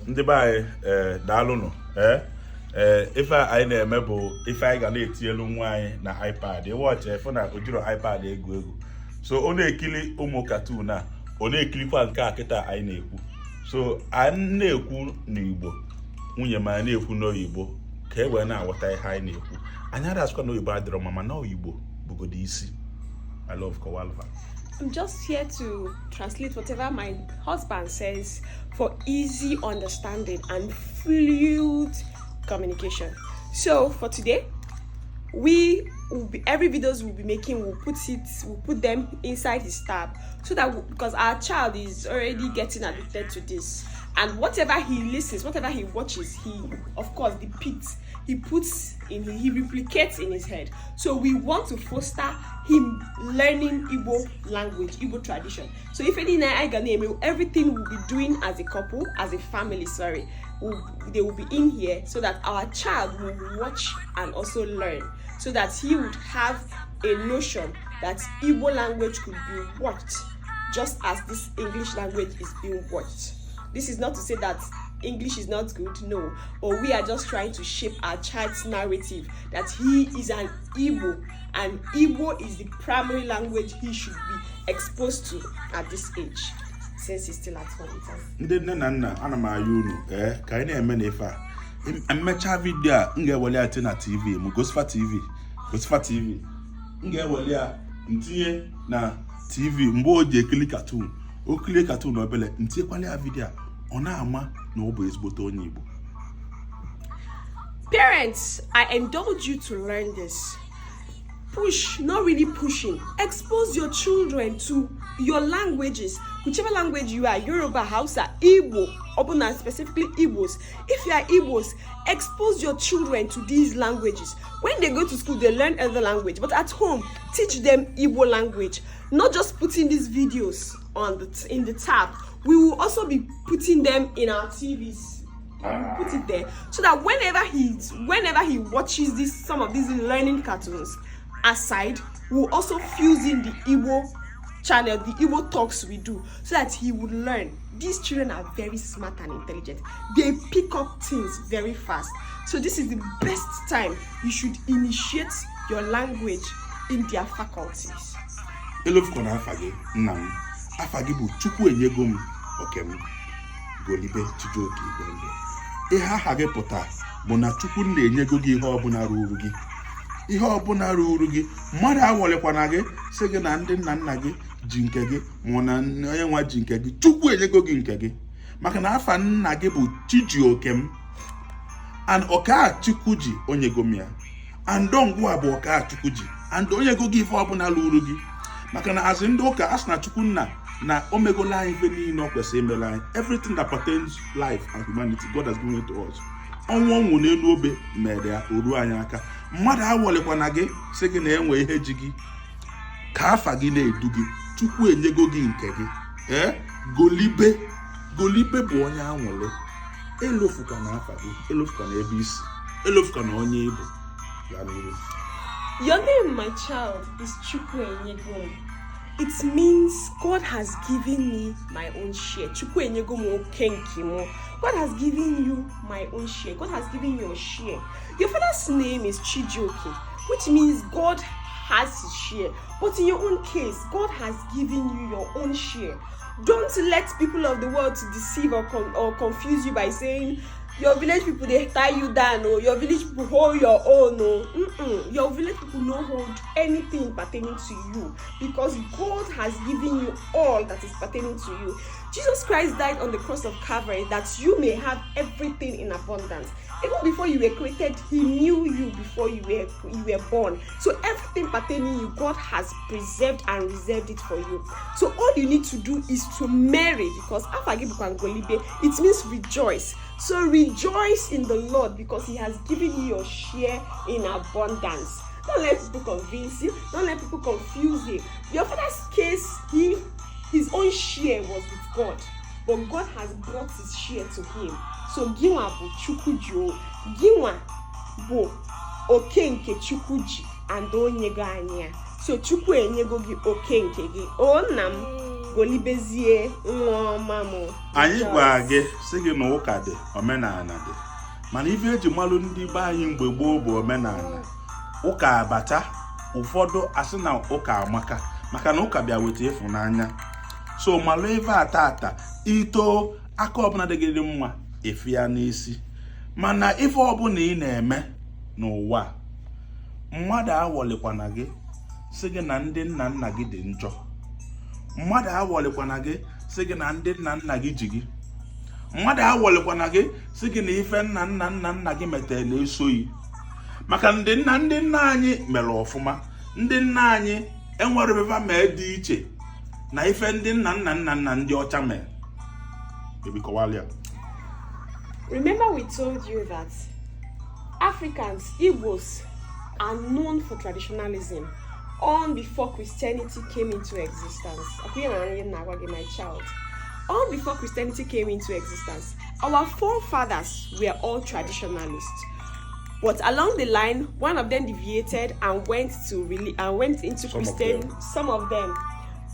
ndị be anyị daalụnụ ife anyị na-eme bụ ife anyị ga na-etinyelu nwa anyị na iPad ịwọchị efu na o jiro iPad egwu so ọ na-ekili ụmụ cartoon a ọ na-ekilikwa nke a kịta anyị na-ekwu so anyị na-ekwu n'Igbo nwunye m anyị na-ekwu n'oyibo ka e wee na-aghọta ihe anyị na-ekwu anyị adasịkwa n'oyibo adịrọ mama na oyibo bụgodo isi. I love Kowalva. I'm just here to translate whatever my husband says for easy understanding and fluid communication. So for today, every videos we'll be making, we'll put them inside his tab so that because our child is already getting addicted to this, and whatever he listens, whatever he watches, he of course depicts, he replicates in his head. So we want to foster him learning Igbo language, Igbo tradition. So if any everything we'll be doing as a couple, as a family, they will be in here so that our child will watch and also learn, so that he would have a notion that Igbo language could be watched just as this English language is being watched. This is not to say that English is not good, no, but we are just trying to shape our child's narrative that he is an Igbo and Igbo is the primary language he should be exposed to at this age, since he's still at home with us. Ndị nne na nna ana m ayọ unu ka anyị na-eme n'ife a mmecha vidio a m ga-eweli ya na TV m Gosfa TV m ga-eweli ya ntinye na TV mgbe o ji ekili cartoon o kilie cartoon obele ntinyekwala ya vidio ọ na-ama na ọ bụ ezigbote onye Igbo. Parents, I indulge you to learn this. Push, not really pushing. Expose your children to your languages, whichever language you are, Yoruba, Hausa, Igbo, Obuna, specifically Igbos. If you are Igbos, expose your children to these languages. When they go to school, they learn other language, but at home, teach them Igbo language. Not just putting these videos in the tab. We will also be putting them in our TVs. We'll put it there so that whenever he watches some of these learning cartoons aside, we'll also fuse in the Igbo channel, the Igbo talks we do, so that he would learn. These children are very smart and intelligent. They pick up things very fast. So this is the best time you should initiate your language in their faculties. Elofukwana afagi nnam afagi bụ Chukwu enyego m okem golibe Chijioke Igwende. Ihe aha gị pụta bụ na Chukwu na-enyego gị ihe ọbụla ruru gị. Ihe ọbụla ruru gị mmadụ awọlekwana gị sị gị na ndị nna nna gị ji nke gị ma na onye nwa ji nke gị. Chukwu enyego gị nke gị maka na afa nna gị bụ Chijioke m and ọka Chukwu ji onyego m ya and ngwa bụ ọka Chukwu ji and onyego gị ihe ọbụla ruru gị maka na azị ndị ụka asị na Chukwu nna na omegola anyị ife niile ọ kwesịrị imela anyị. Everything that pertains life and humanity, God has given it to us. Ọnwụ n'elu obe mere ya oru anyị aka. Mmadụ awọlekwana gị sị gị na enwe ihe ji gị ka afa gị na-edu gị. Chukwu enyego gị nke gị. Golibe bụ onye anwụle. Elofukwana afa gị, elofukwana ebe isi, elofukwana onye Igbo. Your name, my child, is Chukwu enyego. It means God has given me my own share. Chukwu enyego mo kenkimo. God has given you my own share. God has given you your share. Your father's name is Chijioke, which means God has his share. But in your own case, God has given you your own share. Don't let people of the world to deceive or confuse you by saying your village people they tie you down, or your village people hold your own. Your village people don't hold anything pertaining to you, because God has given you all that is pertaining to you. Jesus Christ died on the cross of Calvary that you may have everything in abundance. Even before you were created, he knew you before you were born. So everything pertaining you, God has preserved and reserved it for you. So all you need to do is to marry, because it means rejoice. So rejoice in the Lord, because he has given you your share in abundance. Don't let people convince you. Don't let people confuse you. Your father's case, his own share was with God, but God has brought his share to him. So Giwa bu Chukwuji, Giwa bu Okenke Chukwuji and Onyego anya. So Chukwu enyego gi Okenke gi. O nam. golibezie nwa mamo. Anyị gwa gị sị gị na ụka dị, omenala dị. Mana ife eji malụ ndị be anyị mgbe gboo bụ omenala. Ụka abata, ụfọdụ asị na ụka amaka, maka na ụka bịa weta ịfụnanya. So malụ ife ata ito aka ọbụla dịgịrị mma efi ya n'isi. Mana ife ọbụla ị na-eme n'ụwa, mmadụ awọlikwana gị sị gị na ndị nna nna gị dị njọ. Mmadụ awọlikwana gị sị gị na ndị nna nna gị ji gị. Mmadụ awọlikwana gị sị gị na ife nna nna gị metere na-esoghị. Maka ndị nna anyị mere ọfụma. Ndị nna anyị enwere beba mee dị iche na ife ndị nna ndị ọcha mere. Remember we told you that Africans, Igbos, are known for traditionalism on before Christianity came into existence. My child. On before Christianity came into existence, our forefathers were all traditionalists. But along the line, one of them deviated and went into Christian. Some of them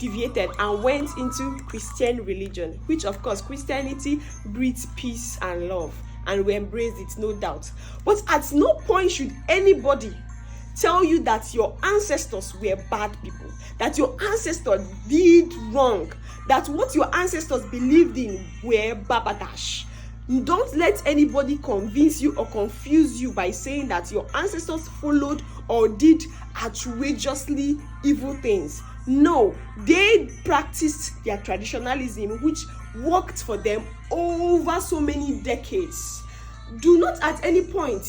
deviated and went into Christian religion, which of course Christianity breeds peace and love, and we embrace it, no doubt. But at no point should anybody tell you that your ancestors were bad people, that your ancestors did wrong, that what your ancestors believed in were babadash. Don't let anybody convince you or confuse you by saying that your ancestors followed or did outrageously evil things. No, they practiced their traditionalism, which worked for them over so many decades. Do not at any point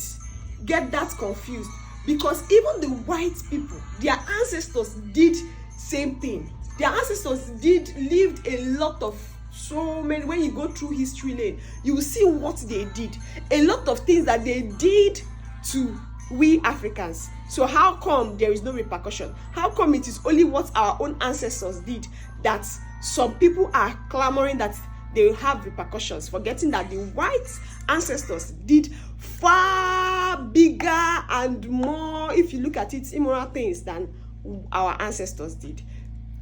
get that confused, because even the white people, their ancestors did same thing. Their ancestors lived a lot of so many. When you go through history lane, you will see what they did. A lot of things that they did to we Africans. So how come there is no repercussion? How come it is only what our own ancestors did that some people are clamoring that they will have repercussions, forgetting that the white ancestors did far bigger and more, if you look at it, immoral things than our ancestors did.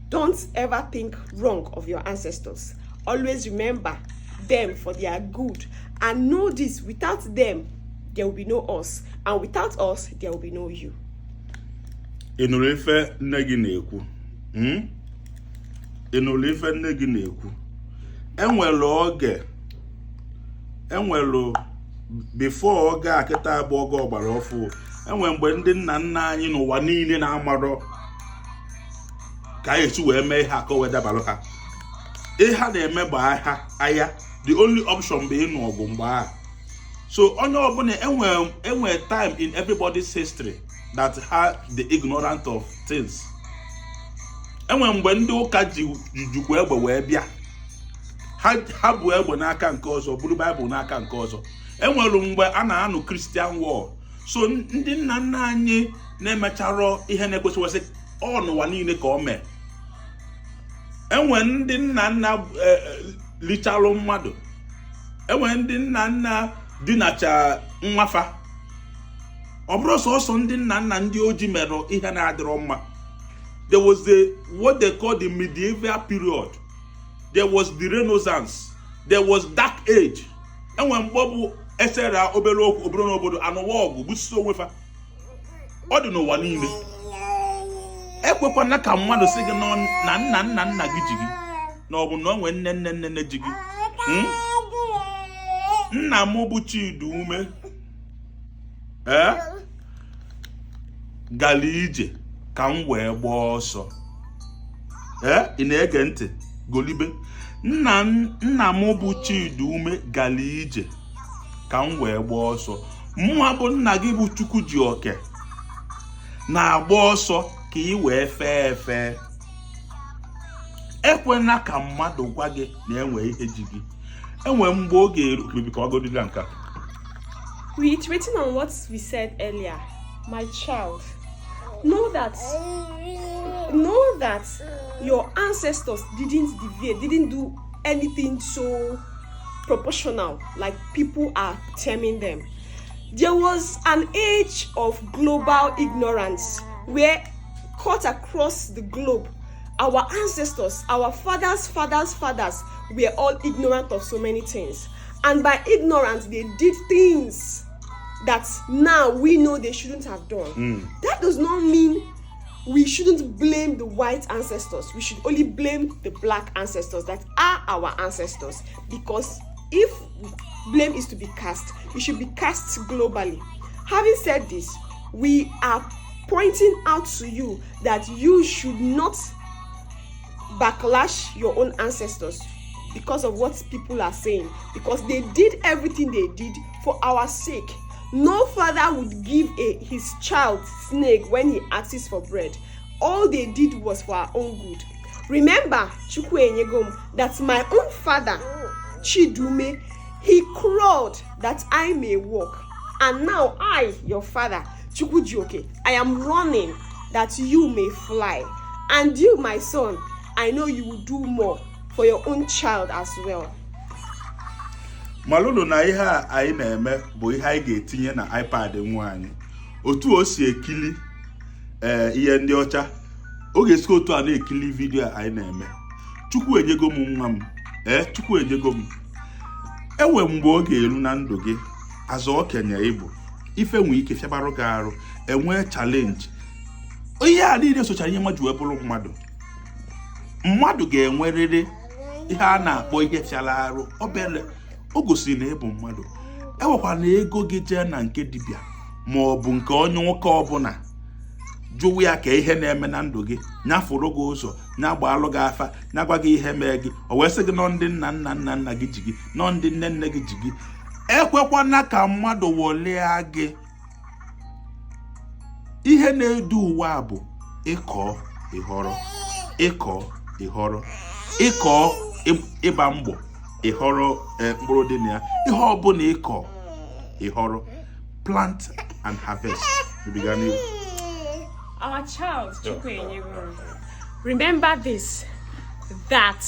Don't ever think wrong of your ancestors. Always remember them for their good, and know this: without them there will be no us, and without us there will be no you. Ịnụrụ ife nne gị na-ekwu. Ịnụrụ ife nne gị na-ekwu. Enwelu before oge akịta bụ oge ọgbara ọfụ. Enwe mgbe ndị nna anyị n'ụwa niile na-amarọ ka esi wee mee ha ka o wee dabalụ ha. Ihe ha na-eme bụ agha. The only option bụ ịnụ ọgụ mgbe ahụ. So onye ọbụla enwe time in everybody's history that had the ignorant of things. Enwe mgbe ndị ụka jikwa egbe wee bịa. Ha bụ egbe n'aka nke ọzọ, bụrụ Bible n'aka nke ọzọ. Enwere mgbe a na-anụ Christian war. So ndị nna anyị na-emecharọ ihe na-ekwesịwesị n'ụwa niile ka o mee. Enwe ndị nna lichalụ mmadụ. Enwe ndị nna dinacha nwafa. Ọ bụrụ sọsọ ndị nna ndị oji mere ihe na-adịrọ mma. There was what they call the medieval period. There was the Renaissance. There was Dark Age. Enwe mgbe bụ esera obere okwu obere n'obodo anụwa ọgụ gbusi onwe fa. Ọ dị n'ụwa niile. Ekwekwana ka mmadụ sị gị na nna gị ji gị, na ọ bụ na onwe nne ji gị. Nna m bụ Chidume gara ije ka m wee gbaa ọsọ. Ị na-ege ntị? Golibe. Nna m bụ Chidume gara ije ka m wee gbaa ọsọ. Mụnwa bụ nna gị bụ Chukwujioke na-agba ọsọ ka ị wee fee efe. Ekwena ka mmadụ gwa gị na enwe ihe ji gị. Enwe mgbe oge eru ka ọ godila nka. Reiterating on what we said earlier, my child, know that your ancestors didn't deviate, didn't do anything so proportional like people are terming them. There was an age of global ignorance where cut across the globe, our ancestors, our fathers' were all ignorant of so many things. And by ignorance, they did things that now we know they shouldn't have done. That does not mean we shouldn't blame the white ancestors. We should only blame the black ancestors that are our ancestors. Because if blame is to be cast, it should be cast globally. Having said this, we are pointing out to you that you should not backlash your own ancestors because of what people are saying, because they did everything they did for our sake. No father would give his child snake when he asks for bread. All they did was for our own good. Remember, that my own father, Chidume, he crawled that I may walk. And now I, your father, Chukwujoke, I am running that you may fly. And you, my son, I know you will do more for your own child as well. Malulu na ihe a anyị na-eme bụ ihe anyị ga-etinye na iPad nwa anyị. Otu o si ekili ihe ndị ọcha, o ga-esi otu a na-ekili vidio a anyị na-eme. Chukwu enyego m nwa m. Chukwu enyego m. Ewe mgbe ọ ga-eru na ndụ gị, azụ okenye ịbụ, ife nwe ike fiabarụ gị arụ, enwe challenge. Ihe a niile sochara ihe mmadụ wee bụrụ mmadụ. Mmadụ ga-enwerịrị ihe a na-akpọ ihe fiala arụ. Obere o gosiri na ịbụ mmadụ. Ewekwa na ego gị jee na nke dibịa ma ọ bụ nke onye nwoke ọbụla jụwa ya ka ihe na-eme na ndụ gị, nyafụrụ gị ụzọ, nyagbalụ gị afa, nyagwa gị ihe mee gị, o wee sị gị nọ ndị nna gị ji gị, nọ ndị nne gị ji gị. Ekwekwana ka mmadụ wolea gị. Ihe na-edu ụwa bụ ịkọ ịhọrọ, ịkọ ịhọrọ, ịkọ ịba mbọ ịhọrọ mkpụrụ dị na ya. Ihe ọbụla ịkọ ịhọrọ, plant and harvest. Our child, remember this, that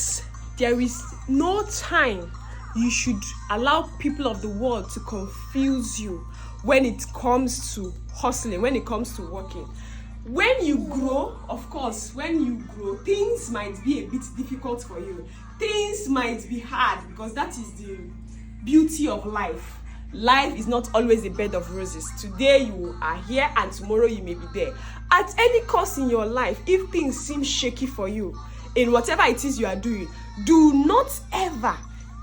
there is no time you should allow people of the world to confuse you when it comes to hustling, when it comes to working. When you grow, of course, when you grow, things might be a bit difficult for you. Things might be hard because that is the beauty of life. Life is not always a bed of roses. Today you are here and tomorrow you may be there. At any cost in your life, if things seem shaky for you, in whatever it is you are doing, do not ever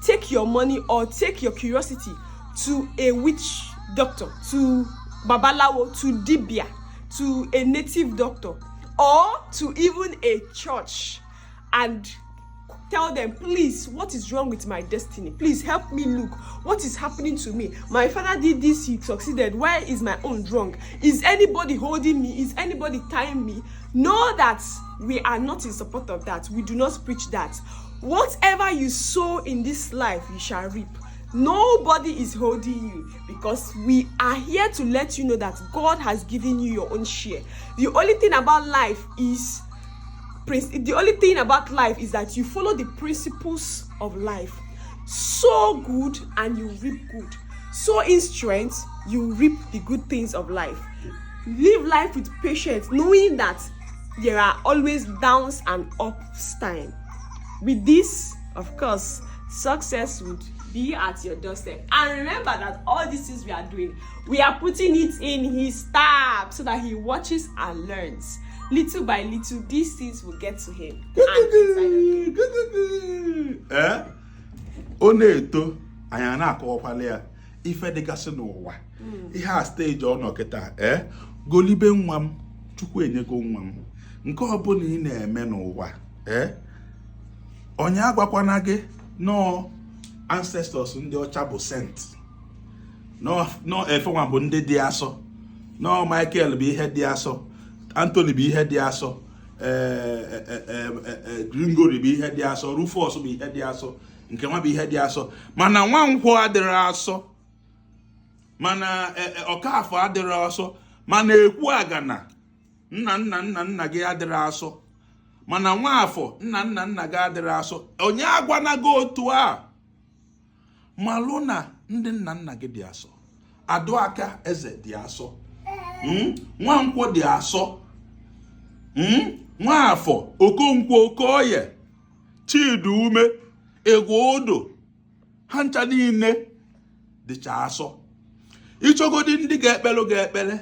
take your money or take your curiosity to a witch doctor, to Babalawo, to Dibia, to a native doctor, or to even a church and tell them, please, what is wrong with my destiny? Please help me look. What is happening to me? My father did this, he succeeded. Why is my own wrong? Is anybody holding me? Is anybody tying me? Know that we are not in support of that. We do not preach that. Whatever you sow in this life, you shall reap. Nobody is holding you, because we are here to let you know that God has given you your own share. The only thing about life is that you follow the principles of life. Sow good and you reap good. Sow in strength, you reap the good things of life. Live life with patience, knowing that there are always downs and ups time. With this, of course, success would be at your doorstep. And remember that all these things we are doing, we are putting it in his tab so that he watches and learns. Little by little, these things will get to him. Ọ na-eto anya na-akọwakwala ya ife dịgasị n'ụwa. Ihe a stage ọ nọ kịta, golibe nwa m, Chukwu enyego nwa m. Nke ọbụla ị na-eme n'ụwa, onye agwakwana gị no ancestors ndị ọcha bụ sent. No efenwa bụ ndị dị asọ. No Michael bụ ihe dị asọ. Anthony bụ ihe dị asọ. Gringori bụ ihe dị asọ. Rufus bụ ihe dị asọ. Nke nwa bụ ihe dị asọ. Mana Nwankwọ adịrị asọ. Mana Ọkafọ adịrị asọ. Mana Ekwu Agana nna gị adịrị asọ. Mana Nwafọ nna gị adịrị asọ. Onye agwanago otu a. Malụ na ndị nna gị dị asọ. Adụaka eze dị asọ. Nwankwọ dị asọ. Nwafọ, Okonkwo, Okoye, Chidume, Egwodo, ha ncha niile dịcha asọ. Ịchọgodi ndị ga-ekpele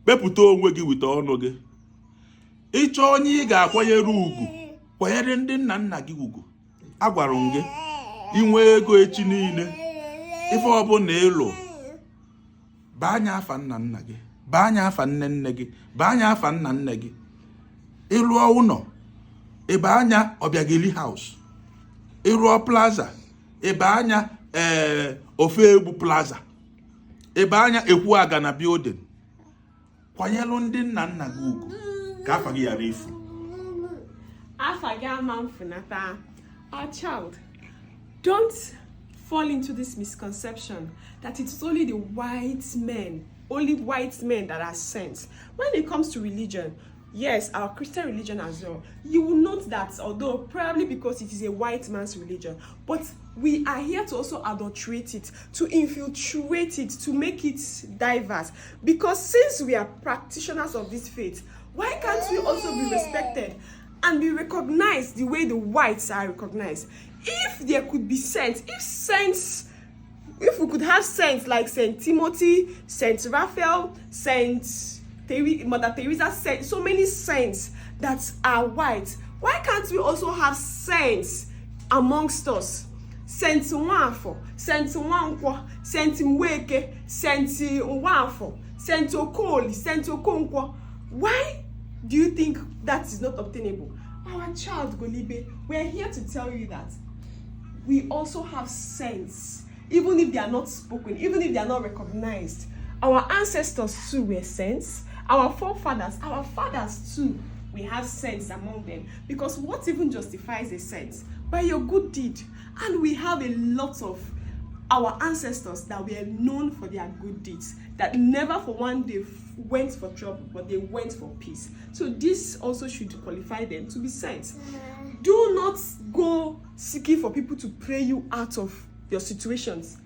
kpepụta onwe gị wite ọnụ gị. Ịchọ onye ị ga-akwanyere ugwu, kwanyere ndị nna nna gị ugwu. Agwara m gị inwe ego echi niile ife ọbụla ịlụ baa anya afa nna nna gị, baa anya afa nne nne gị, baa anya afa nna nne gị. Ịlụọ ụlọ ebe anya Ọbịageli House, ịrụọ plaza ebe anya ofe egbu plaza, ebe anya ekwu aga na building. Kwanyelu ndị nna nna gị ugwu ka afa gị ghara ifu. Afa gị ama mfunata. Our child, don't fall into this misconception that it's only the only white men that are sent. When it comes to religion, yes, our Christian religion as well, you will note that although probably because it is a white man's religion, but we are here to also adulterate it, to infiltrate it, to make it diverse. Because since we are practitioners of this faith, why can't we also be respected and be recognized the way the whites are recognized? If there could be saints, if we could have saints like Saint Timothy, Saint Raphael, Mother Teresa, so many saints that are white, why can't we also have saints amongst us? Saint Nwafọ, Saint Nwankwo, Saint Mweke, Saint Nwafọ, Saint Okoli, Saint Okonkwo. Why do you think that is not obtainable? Our child Golibe, we are here to tell you that we also have saints, even if they are not spoken, even if they are not recognized. Our ancestors too were saints. Our forefathers, our fathers too, we have saints among them. Because what even justifies a saint? By your good deed. And we have a lot of our ancestors that were known for their good deeds, that never for one day went for trouble, but they went for peace. So this also should qualify them to be saints. Do not go seeking for people to pray you out of your situations.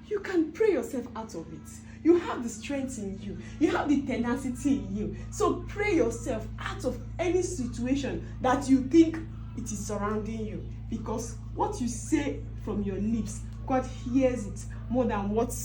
You can pray yourself out of it. You have the strength in you. You have the tenacity in you. So pray yourself out of any situation that you think it is surrounding you. Because what you say from your lips, God hears it more than what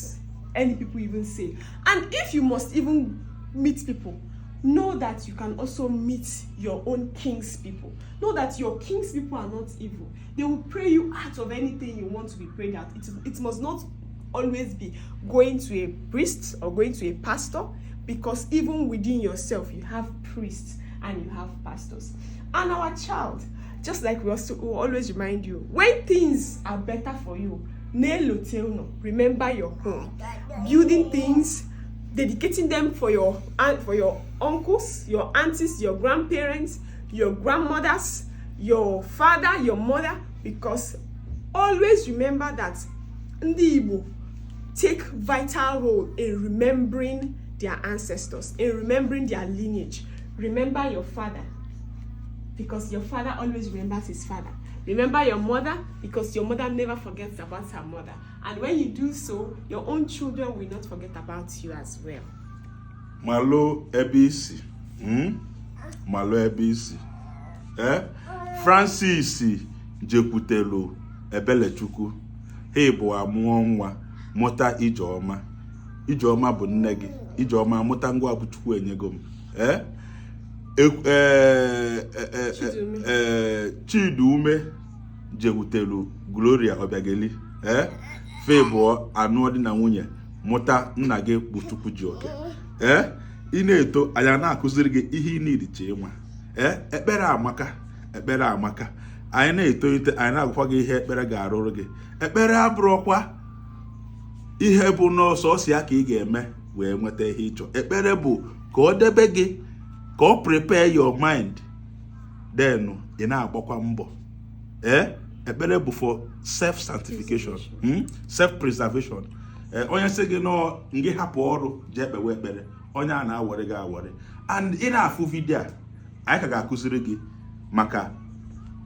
any people even say. And if you must even meet people, know that you can also meet your own king's people. Know that your king's people are not evil. They will pray you out of anything you want to be prayed out. It must not always be going to a priest or going to a pastor, because even within yourself you have priests and you have pastors. And our child, just like we always remind you, when things are better for you, remember your home, building things, dedicating them for your uncles, your aunties, your grandparents, your grandmothers, your father, your mother, because always remember that Ndi Igbo take vital role in remembering their ancestors, in remembering their lineage. Remember your father, because your father always remembers his father. Remember your mother, because your mother never forgets about her mother. And when you do so, your own children will not forget about you as well. Malo ebisi. Malo ebisi. Francis Jekwutelo Ebelechukwu. He bụ amụọ nwa mụta Ijeọma. Ijeọma bụ nne gị. Ijeọma mụta ngwa bụ Chukwu enyego m. Chidume Jekwutelu Gloria Ọbịageli. Fe bụ anụ dị na nwunye mụta nna gị bụ Chukwu ji oke. Ị na-eto anya na-akụziri gị ihe ị na-ediche ịma. Ekpere amaka. Anyị na-etolite, anyị na-agwa gị ihe ekpere ga-arụrụ gị. Ekpere abụrụkwa ihe bụ n'ọsọ ya ka ị ga-eme wee nweta ihe ịchọ. Ekpere bụ ka ọ debe gị, ka ọ prepare your mind, then ị na-agbakwa mbọ. Ekpere bụ for self-sanctification, self-preservation. Onye sị gị nọ ngị hapụ ọrụ jee kpewe ekpere, onye a na-awọrị gị awọrị. And ị na-afụ vidio a, anyị ka ga-akụziri gị maka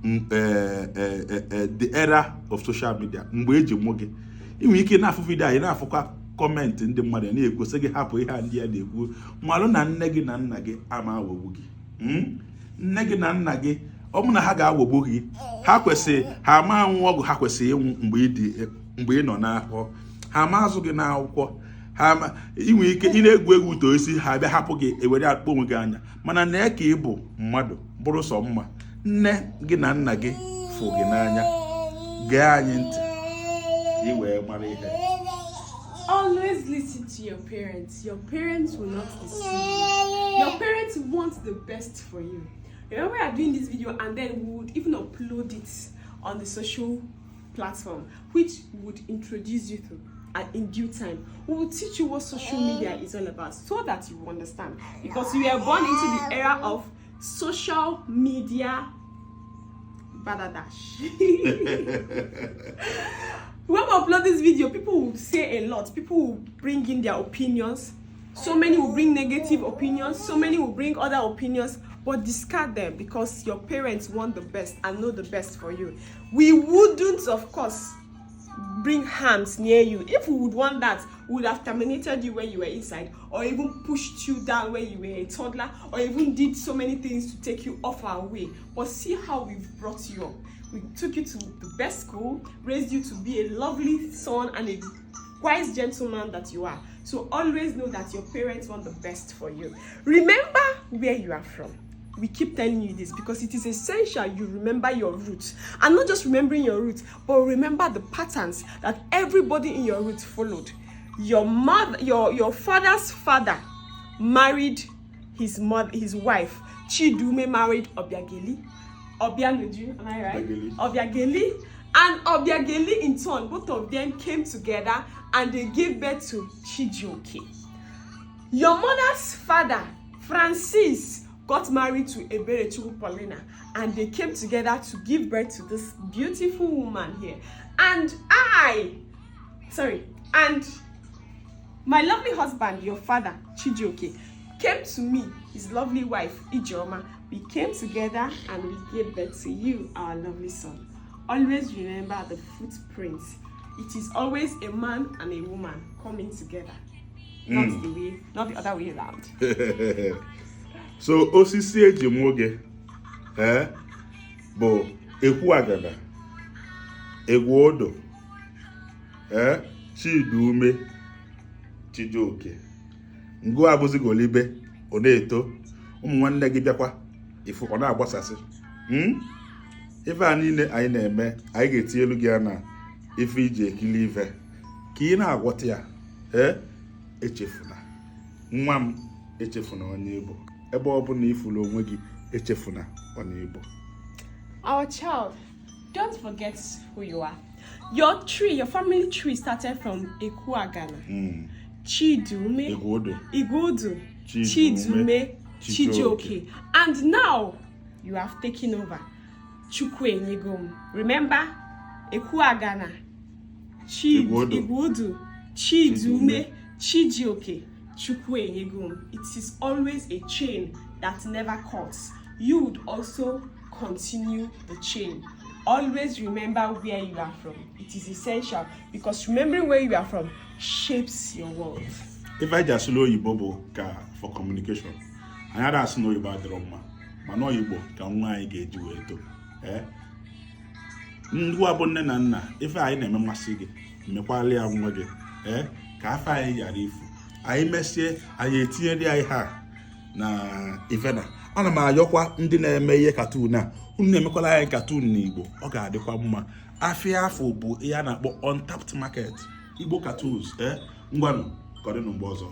the era of social media. Mgbe eji mụ gị, inwe ike na-afụ vidio anyị na-afụkwa kọmentị ndị mmadụ na-ekwu sị gị hapụ ihe a ndị ya na-ekwu, malụ na nne gị na nna gị ama awọgbu gị. nne gị na nna gị ọ bụ na ha ga-aghọgbu gị ha kwesịrị ha ama anwụ ọgwụ ha kwesịrị ịnwụ mgbe ị nọ n'afọ ha ama azụ gị n'akwụkwọ ha inwe ike ị na-egwu egwu uto isi ha bịa hapụ gị ewere akpọ onwe gị anya mana na ka ị bụ mmadụ bụrụ sọ mma nne gị na nna gị fụ gị n'anya gee anyị ntị ị wee mara ihe. Always listen to your parents. Your parents will not deceive you. Your parents want the best for you. Remember, we are doing this video and then we would even upload it on the social platform, which would introduce you to, and in due time, we will teach you what social media is all about so that you understand. Because we were born into the era of social media badadash. When we upload this video, people will say a lot. People will bring in their opinions. So many will bring negative opinions. So many will bring other opinions. But discard them because your parents want the best and know the best for you. We wouldn't, of course, bring harms near you. If we would want that, we would have terminated you when you were inside, or even pushed you down when you were a toddler, or even did so many things to take you off our way. But see how we've brought you up. We took you to the best school, raised you to be a lovely son and a wise gentleman that you are. So always know that your parents want the best for you. Remember where you are from. We keep telling you this because it is essential you remember your roots. And not just remembering your roots, but remember the patterns that everybody in your roots followed. Your mother, your father's father married his wife. Chidume married Obiageli. Obianuju, am I right? Obiageli. And Obiageli in turn, both of them came together and they gave birth to Chijioke. Your mother's father, Francis, got married to Eberechukwu Paulina, and they came together to give birth to this beautiful woman here. And my lovely husband, your father, Chijioke, came to me, his lovely wife, Ijeoma. We came together and we gave birth to you, our lovely son. Always remember the footprints. It is always a man and a woman coming together, not the other way around. So osisi eji mwoge bụ ekwu agada egwu odo Chidume Chijioke ngụ abụzi golibe ọ na-eto ụmụ nwanne gị bịakwa ifu ọ na-agbasasị ife a niile anyị na-eme anyị ga-etinyelu gị na ife iji ekili ife ka ị na-agwọta ya echefuna nwa m echefuna onye Igbo ebe ọ bụ na ifulu onwe gị echefuna onye Igbo. Our child, don't forget who you are. Your family tree started from Ekuagana, Chidume, Igudu, Chidume, Chijioke, and now you have taken over Chukwu. Remember, Ekuagana, Igudu, Chidume, Chijioke, Chukwu. It is always a chain that never cuts. You would also continue the chain. Always remember where you are from. It is essential because remembering where you are from shapes your world. If I just know Igbo for communication, I just know about drama. But no Igbo can one get you to. Ndu abonne na nna ife anyị na-eme mmasị gị mekwali ya nwa gị ka afọ anyị yara ifu anyị mesie anyị etinye dị anyị ha na ifena. Ana m ayọkwa ndị na-eme ihe cartoon a unu na-emekwala anyị cartoon n'Igbo ọ ga-adịkwa mma. Afịa afọ bụ ihe a na-akpọ untapped market Igbo cartoons ngwanụ kọrịnụ mgbe ọzọ.